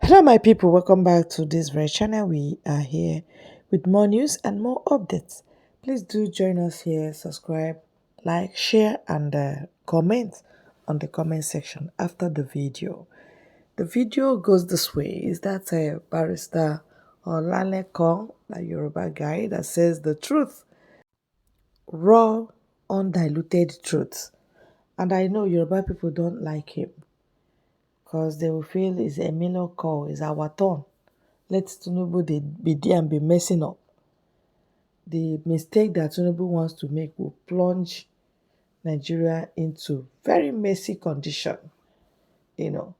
Hello, my people. Welcome back to this very channel. We are here with more news and more updates. Please do join us here, subscribe, like, share, and comment on the comment section after the video. The video goes this way: is that a barrister or Laleko, a Yoruba guy that says the truth, raw, undiluted truth. And I know Yoruba people don't like him because they will feel it's a Milo call, it's our turn. Let Tinubu be there and be messing up. The mistake that Tinubu wants to make will plunge Nigeria into very messy condition, you know,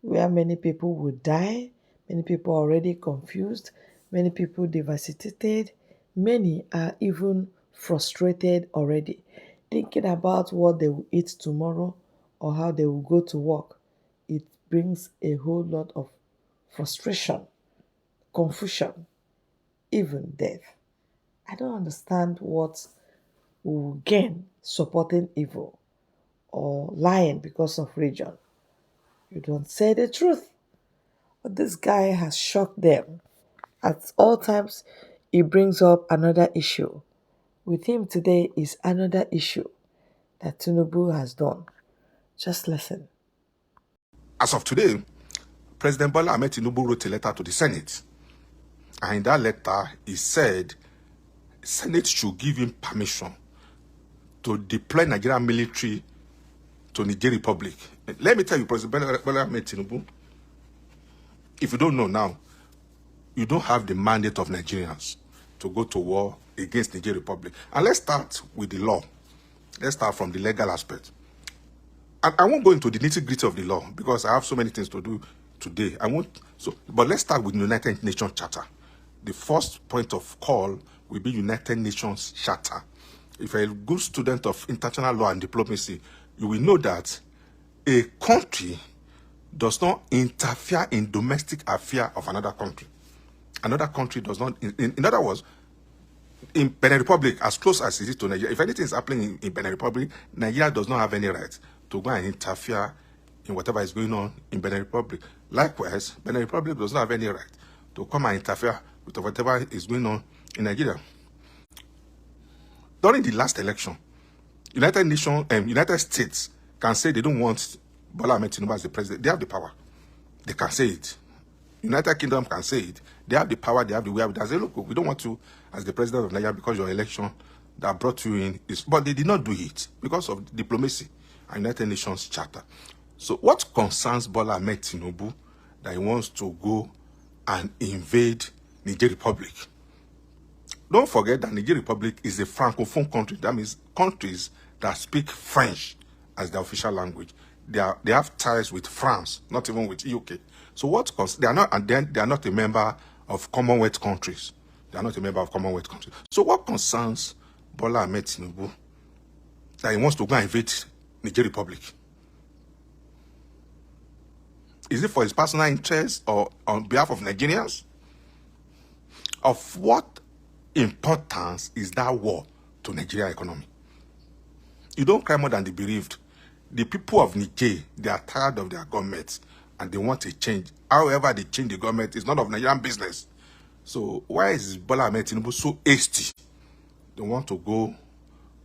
where many people will die, many people are already confused, many people devastated, many are even frustrated already, thinking about what they will eat tomorrow or how they will go to work. It brings a whole lot of frustration, confusion, even death. I don't understand what we will gain supporting evil or lying because of religion. You don't say the truth. But this guy has shocked them. At all times, he brings up another issue. With him today is another issue that Tinubu has done. Just listen. As of today, President Bola Ahmed Tinubu wrote a letter to the Senate. And in that letter, he said Senate should give him permission to deploy Nigerian military to Niger Republic. Let me tell you, President Bola Ahmed Tinubu, if you don't know now, you don't have the mandate of Nigerians to go to war against Niger Republic. And let's start with the law. Let's start from the legal aspect. And I won't go into the nitty-gritty of the law because I have so many things to do today. But let's start with the United Nations Charter. The first point of call will be United Nations Charter. If you're a good student of international law and diplomacy, you will know that a country does not interfere in domestic affairs of another country. Another country does not, in other words, in Benin Republic, as close as it is to Nigeria, if anything is happening in Benin Republic, Nigeria does not have any right to go and interfere in whatever is going on in Benin Republic. Likewise, Benin Republic does not have any right to come and interfere with whatever is going on in Nigeria. During the last election, United States can say they don't want Bola Ahmed Tinubu as the president. They have the power. They can say it. United Kingdom can say it. They have the power, they have the way. They say, look, we don't want you as the president of Nigeria because your election that brought you in is... But they did not do it because of diplomacy and United Nations Charter. So what concerns Bola Ahmed Tinubu that he wants to go and invade Niger Republic? Don't forget that Niger Republic is a francophone country. That means countries that speak French as their official language. They have ties with France, not even with UK. So they are not, and then they are not a member of Commonwealth countries. They are not a member of Commonwealth countries. So what concerns Bola Ahmed Tinubu that he wants to go and invade Niger Republic? Is it for his personal interest or on behalf of Nigerians? Of what importance is that war to Nigeria economy? You don't cry more than the bereaved. The people of Niger, they are tired of their government and they want a change. However they change the government, it's none of Nigerian business. So why is Bola Ahmed Tinubu so hasty? They want to go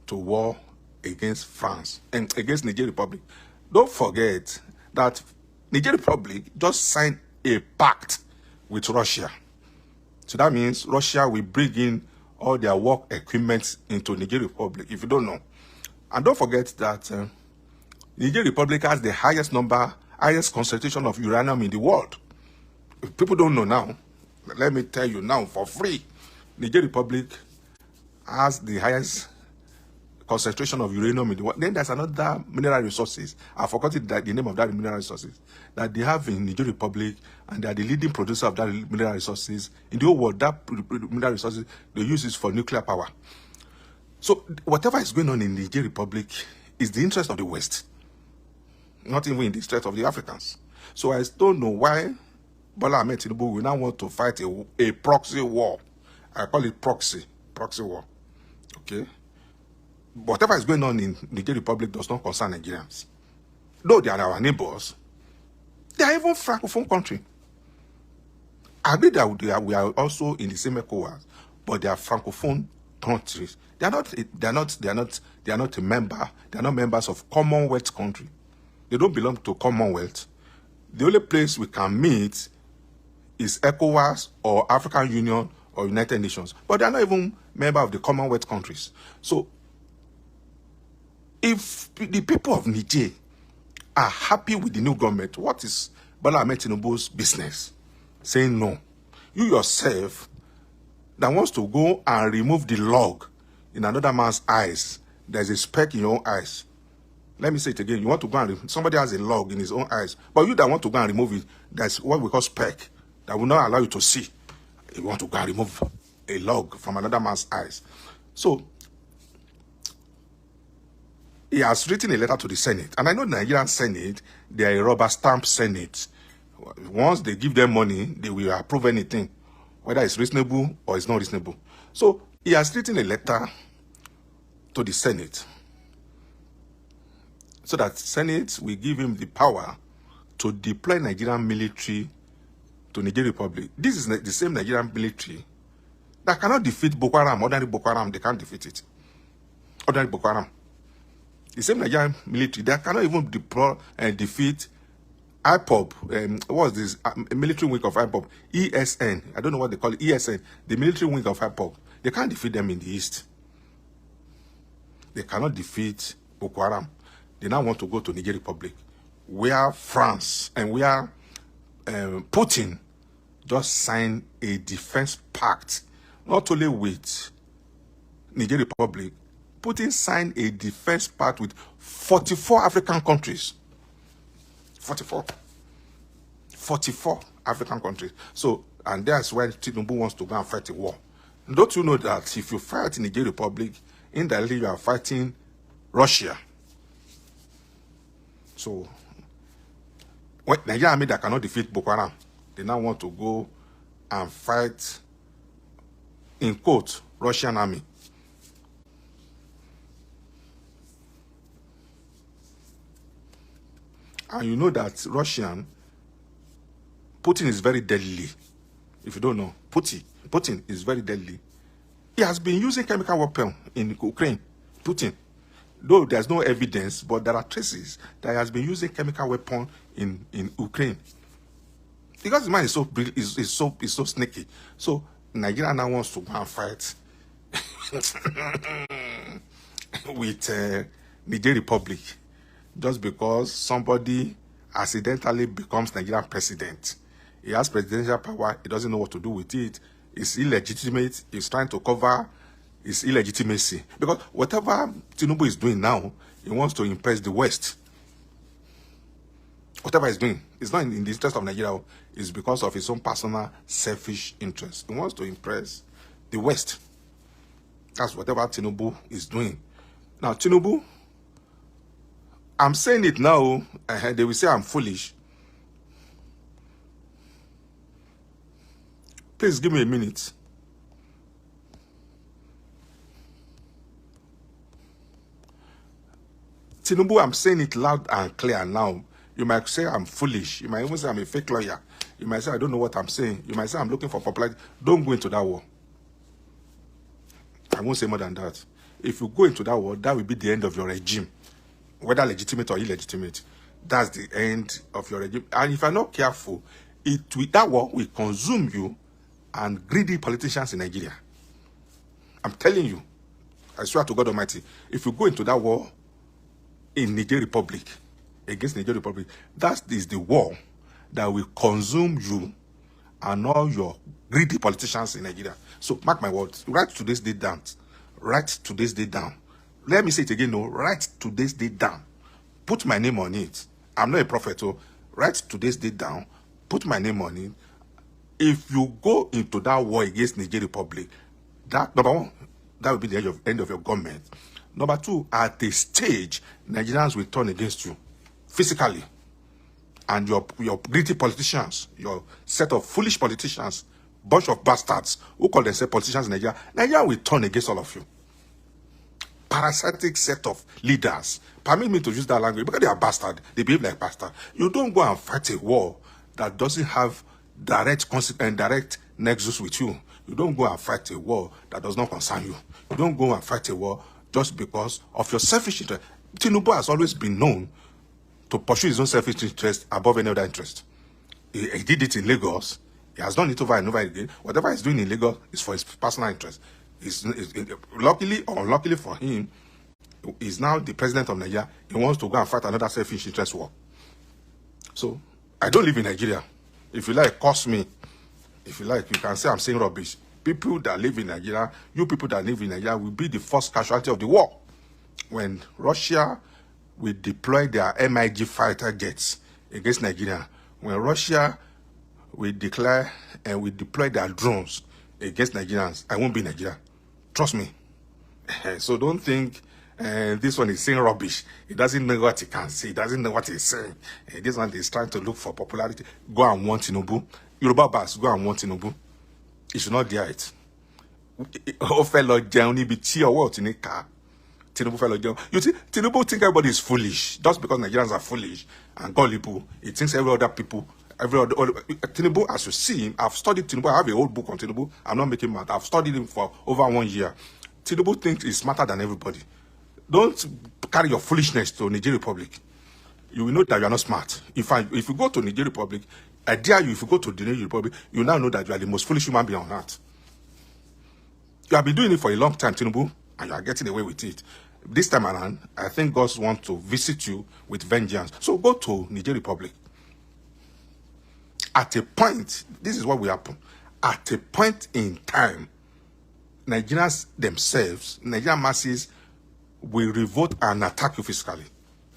to war against France and against Niger Republic. Don't forget that Niger Republic just signed a pact with Russia. So that means Russia will bring in all their work equipment into Niger Republic, if you don't know. And don't forget that Niger Republic has the highest concentration of uranium in the world. If people don't know now, let me tell you now for free. Niger Republic has the highest concentration of uranium in the world. Then there's another mineral resources. I forgot the name of that mineral resources that they have in Niger Republic, and they are the leading producer of that mineral resources in the whole world. That mineral resources, they use it for nuclear power. So whatever is going on in Niger Republic is the interest of the West, not even in the interest of the Africans. So I don't know why Bola Ahmed Tinubu will now want to fight a proxy war. I call it proxy war. Okay? Whatever is going on in Niger Republic does not concern Nigerians. Though they are our neighbors, they are even Francophone country. I agree that we are also in the same ECOWAS, but they are francophone countries. They are not a member. They are not members of Commonwealth country. They don't belong to Commonwealth. The only place we can meet is ECOWAS or African Union or United Nations, but they are not even member of the Commonwealth countries. So, if the people of Niger are happy with the new government, what is Bola Ahmed Tinubu's business? Saying no. You yourself that wants to go and remove the log in another man's eyes, there's a speck in your own eyes. Let me say it again. You want to go and somebody has a log in his own eyes, but you that want to go and remove it, that's what we call speck that will not allow you to see. You want to go and remove a log from another man's eyes. So he has written a letter to the Senate, and I know the Nigerian Senate, they are a rubber stamp Senate. Once they give them money, they will approve anything, whether it's reasonable or it's not reasonable. So he has written a letter to the Senate so that Senate will give him the power to deploy Nigerian military to Niger Republic. This is the same Nigerian military that cannot defeat Boko Haram. Ordinary Boko Haram, they can't defeat it. Ordinary Boko Haram. The same Nigerian military that cannot even deploy and defeat IPOB. What's this? Military wing of IPOB. ESN. I don't know what they call it. ESN. The military wing of IPOB. They can't defeat them in the east. They cannot defeat Boko Haram. They now want to go to Niger Republic, where France and where Putin just signed a defense pact, not only with Niger Republic. Putin signed a defense pact with 44 African countries. 44 African countries. So, and that's why Tinubu wants to go and fight a war. Don't you know that if you fight in Niger Republic, indirectly you are fighting Russia? So, when Nigerian army that cannot defeat Boko Haram, they now want to go and fight, in quote, Russian army. And you know that Putin is very deadly. If you don't know, Putin is very deadly. He has been using chemical weapon in Ukraine. Putin, though there's no evidence, but there are traces that he has been using chemical weapon in Ukraine. Because the man is so sneaky. So Nigeria now wants to go and fight with Niger Republic, just because somebody accidentally becomes Nigerian president. He has presidential power. He doesn't know what to do with it. It's illegitimate. He's trying to cover his illegitimacy. Because whatever Tinubu is doing now, he wants to impress the West. Whatever he's doing, it's not in the interest of Nigeria. It's because of his own personal selfish interest. He wants to impress the West. That's whatever Tinubu is doing. Now, Tinubu, I'm saying it now, they will say I'm foolish. Please give me a minute. Tinubu, I'm saying it loud and clear now. You might say I'm foolish. You might even say I'm a fake lawyer. You might say I don't know what I'm saying. You might say I'm looking for popularity. Don't go into that war. I won't say more than that. If you go into that war, that will be the end of your regime. Whether legitimate or illegitimate, that's the end of your regime. And if you're not careful, that war will consume you and greedy politicians in Nigeria. I'm telling you, I swear to God Almighty, if you go into that war in Niger Republic, against Niger Republic, that is the war that will consume you and all your greedy politicians in Nigeria. So mark my words, write today's date down. Write today's date down. Let me say it again, no, write today's date down. Put my name on it. I'm not a prophet, so write today's date down. Put my name on it. If you go into that war against Niger Republic, that, number one, that will be the end of your government. Number two, at a stage, Nigerians will turn against you, physically. And your greedy politicians, your set of foolish politicians, bunch of bastards who call themselves politicians in Nigeria will turn against all of you. Parasitic set of leaders. Permit me to use that language because they are bastard. They behave like bastard. You don't go and fight a war that doesn't have direct nexus with you. You don't go and fight a war that does not concern you. You don't go and fight a war just because of your selfish interest. Tinubu has always been known to pursue his own selfish interest above any other interest. He did it in Lagos. He has done it over and over again. Whatever he's doing in Lagos is for his personal interest. Luckily or unluckily for him, he's now the president of Nigeria. He wants to go and fight another selfish interest war. So, I don't live in Nigeria. If you like, curse me. If you like, you can say I'm saying rubbish. People that live in Nigeria, you people that live in Nigeria will be the first casualty of the war. When Russia will deploy their MiG fighter jets against Nigeria, when Russia will declare and will deploy their drones against Nigerians, I won't be in Nigeria. Trust me. So don't think this one is saying rubbish. He doesn't know what he can say. He doesn't know what he's saying. This one is trying to look for popularity. Go and want Tinubu. Yoruba Bass, go and want Tinubu. He should not dare it. Oh, fellow Johnny, be cheer what in a car. Tinubu fellow John. You see, Tinubu think everybody is foolish. Just because Nigerians are foolish and gullible, he thinks Tinubu, as you see him, I've studied Tinubu. I have a whole book on Tinubu. I'm not making math. I've studied him for over 1 year. Tinubu thinks he's smarter than everybody. Don't carry your foolishness to Nigeria Republic. You will know that you are not smart. If you go to Nigeria Republic, I dare you, if you go to the Nigeria Republic, you now know that you are the most foolish human being on earth. You have been doing it for a long time, Tinubu, and you are getting away with it. This time around, I think God wants to visit you with vengeance. So go to Nigeria Republic. At a point, this is what will happen. At a point in time, Nigerians themselves, Nigerian masses, will revolt and attack you physically.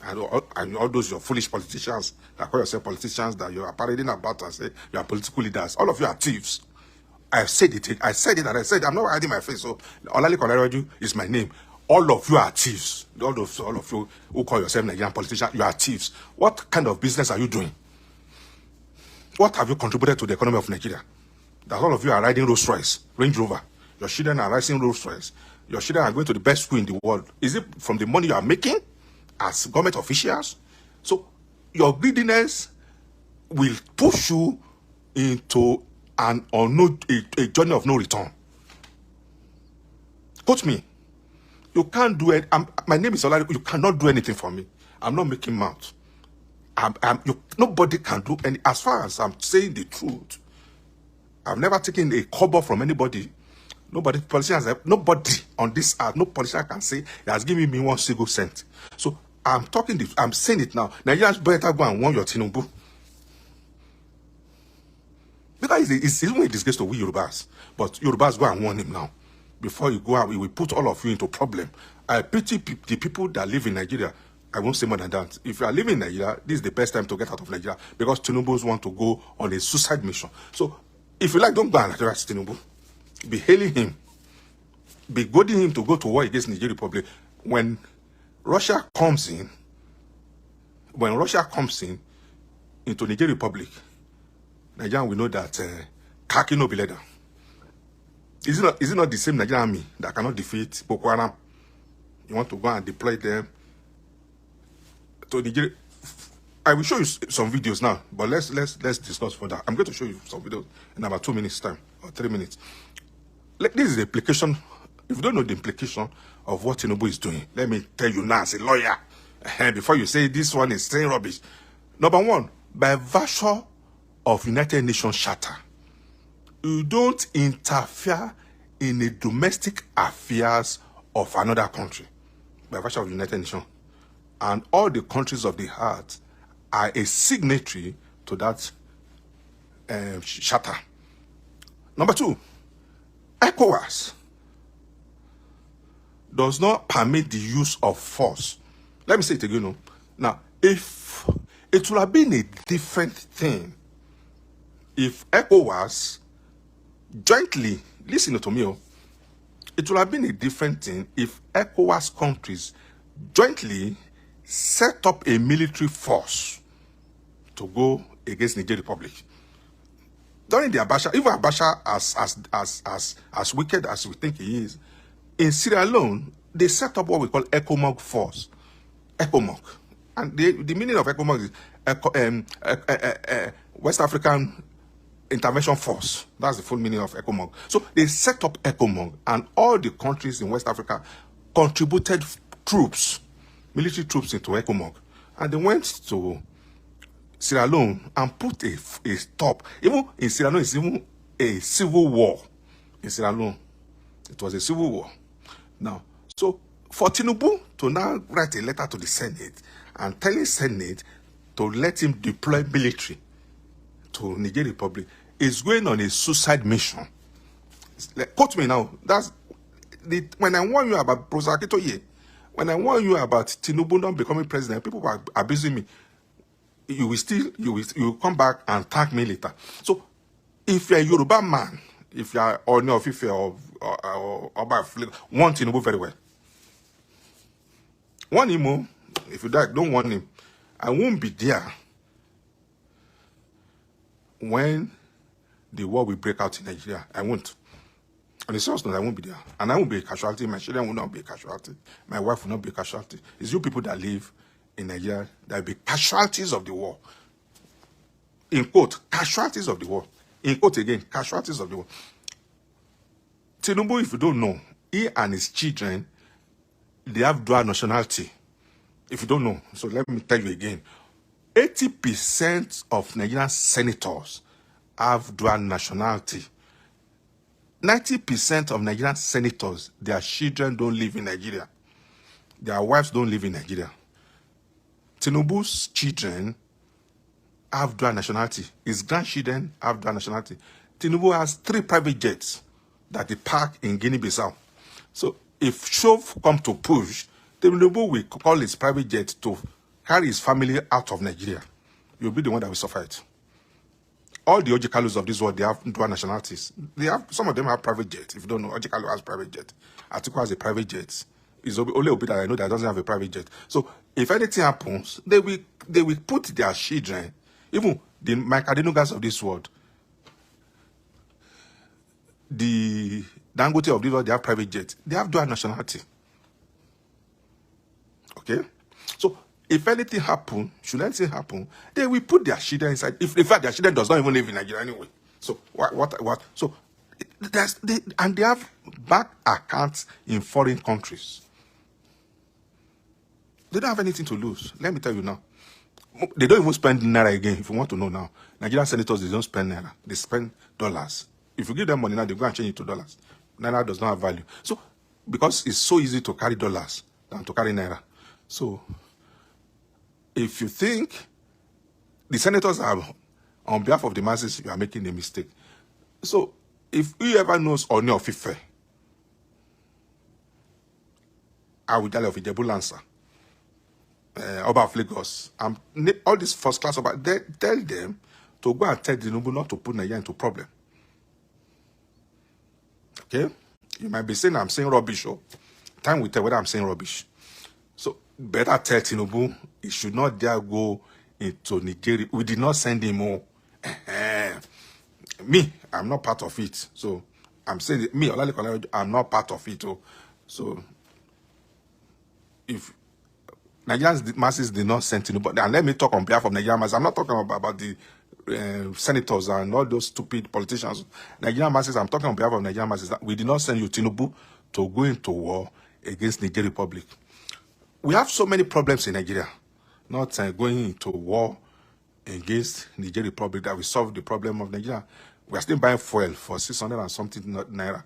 And all those your foolish politicians that call yourself politicians that you are parading about and say you are political leaders, all of you are thieves. I said it and I said I'm not hiding my face. So Olale Koleraju is my name. All of you are thieves. All of you who call yourself Nigerian politicians, you are thieves. What kind of business are you doing? What have you contributed to the economy of Nigeria? That all of you are riding Rolls Royce, Range Rover. Your children are riding Rolls Royce. Your children are going to the best school in the world. Is it from the money you are making as government officials? So your greediness will push you into a journey of no return. Quote me. You can't do it. My name is Olari. You cannot do anything for me. I'm not making mouth. Nobody can do any. As far as I'm saying the truth, I've never taken a kobo from anybody. Nobody on this earth, no politician can say he has given me 1 single cent. So I'm saying it now. Nigerians better go and warn your Tinubu. Because it's even a disgrace to we Yorubas. But Yorubas go and warn him now. Before you go out, we will put all of you into problem. I pity the people that live in Nigeria. I won't say more than that. If you are living in Nigeria, this is the best time to get out of Nigeria because Tinubus want to go on a suicide mission. So if you like, don't go and address Tinubu. Be hailing him. Be goading him to go to war against Nigeria Republic. When Russia comes in into Nigeria Republic, Nigeria will know that khaki no be leather. Is it not the same Nigerian army that cannot defeat Boko Haram? You want to go and deploy them to Nigeria? I will show you some videos now, but let's discuss further. I'm going to show you some videos in about 2 minutes time or 3 minutes. This is the implication. If you don't know the implication of what Tinubu is doing, let me tell you now as a lawyer, before you say this one is saying rubbish. Number one, by virtue of United Nations Charter, you don't interfere in the domestic affairs of another country by virtue of the United Nations. And all the countries of the earth are a signatory to that charter. Number two, ECOWAS does not permit the use of force. Let me say it again. Now, if it would have been a different thing if ECOWAS jointly, listen to me, it would have been a different thing if ECOWAS countries jointly set up a military force to go against Nigeria Republic. During the Abacha, even Abacha as wicked as we think he is, in Sierra Leone, they set up what we call ECOMOG force. ECOMOG. And the meaning of ECOMOG is West African intervention force. That's the full meaning of ECOMOG. So they set up ECOMOG, and all the countries in West Africa contributed troops, military troops into ECOMOG. And they went to Sierra Leone and put a stop. Even in Sierra Leone, it's even a civil war. In Sierra Leone, it was a civil war. Now, so for Tinubu to now write a letter to the Senate and telling Senate to let him deploy military to Niger Republic is going on a suicide mission. Like, quote me now. That's when I warn you about Prosakitoye, when I warn you about Tinubu not becoming president, people were abusing me. You will come back and thank me later. So if you're a Yoruba man, if you are Oni of Ife or Oba want Tinubu very well. Warn him, oh. If you die, don't warn him. I won't be there when the war will break out in Nigeria. I won't. On the source note, I won't be there. And I won't be a casualty. My children will not be a casualty. My wife will not be a casualty. It's you people that live in Nigeria that will be casualties of the war. In quote, casualties of the war. In quote again, casualties of the war. Tinubu, if you don't know, he and his children, they have dual nationality. If you don't know, so let me tell you again. 80% of Nigerian senators have dual nationality. 90% of Nigerian senators, their children don't live in Nigeria. Their wives don't live in Nigeria. Tinubu's children have dual nationality. His grandchildren have dual nationality. Tinubu has 3 private jets that they park in Guinea-Bissau. So if shove come to push, Tinubu will call his private jet to carry his family out of Nigeria. You'll be the one that will suffer it. All the Orji Kalus of this world, they have dual nationalities. They have, some of them have private jets. If you don't know, Orji Kalu has private jet. Atiku has a private jet. It's only Obi that I know that doesn't have a private jet. So if anything happens, they will put their children, even the Mike Adenugas of this world, the Dangote of this world, they have private jets. They have dual nationality. Okay? So if anything happen, should anything happen, they will put their children inside. If in fact their children does not even live in Nigeria anyway. So what? So and they have bank accounts in foreign countries. They don't have anything to lose. Let me tell you now. They don't even spend naira again. If you want to know now, Nigerian senators, they don't spend naira. They spend dollars. If you give them money now, they go and change it to dollars. Naira does not have value. So because it's so easy to carry dollars than to carry naira. So if you think the senators are on behalf of the masses, you are making a mistake. So if whoever knows Oni of Ife, Awujale of Ijebu Lancer, Oba of Lagos, all these first class Oba, tell them to go and tell Tinubu not to put Nigeria into problem. Okay? You might be saying I'm saying rubbish. Oh. Time will tell whether I'm saying rubbish. So better tell Tinubu he should not dare go into Nigeria. We did not send him more. Me, I'm not part of it. So I'm saying me, I'm not part of it. Oh. So if Nigerian masses did not send Tinubu, and let me talk on behalf of Nigerian masses. I'm not talking about the senators and all those stupid politicians. Nigerian masses, I'm talking on behalf of Nigerian masses. We did not send you Tinubu to go into war against Niger Republic. We have so many problems in Nigeria, not going into war against Niger Republic that will solve the problem of Nigeria. We are still buying fuel for 600 and something naira.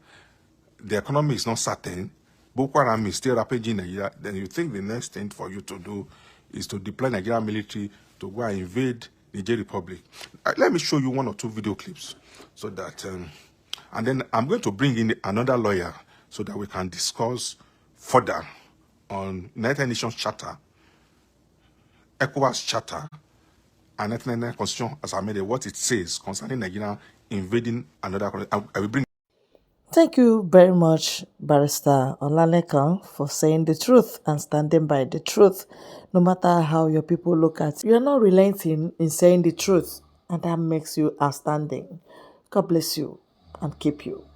The economy is not certain. Boko Haram is still rapaging Nigeria. Then you think the next thing for you to do is to deploy Nigerian military to go and invade Niger Republic. Let me show you 1 or 2 video clips so that, and then I'm going to bring in another lawyer so that we can discuss further on United Nations Charter, ECOWAS Charter, and 1999 Constitution as I made it, what it says concerning Nigeria invading another country. I will bring. Thank you very much, Barrister Olalekan, for saying the truth and standing by the truth. No matter how your people look at you, are not relenting in saying the truth, and that makes you outstanding. God bless you and keep you.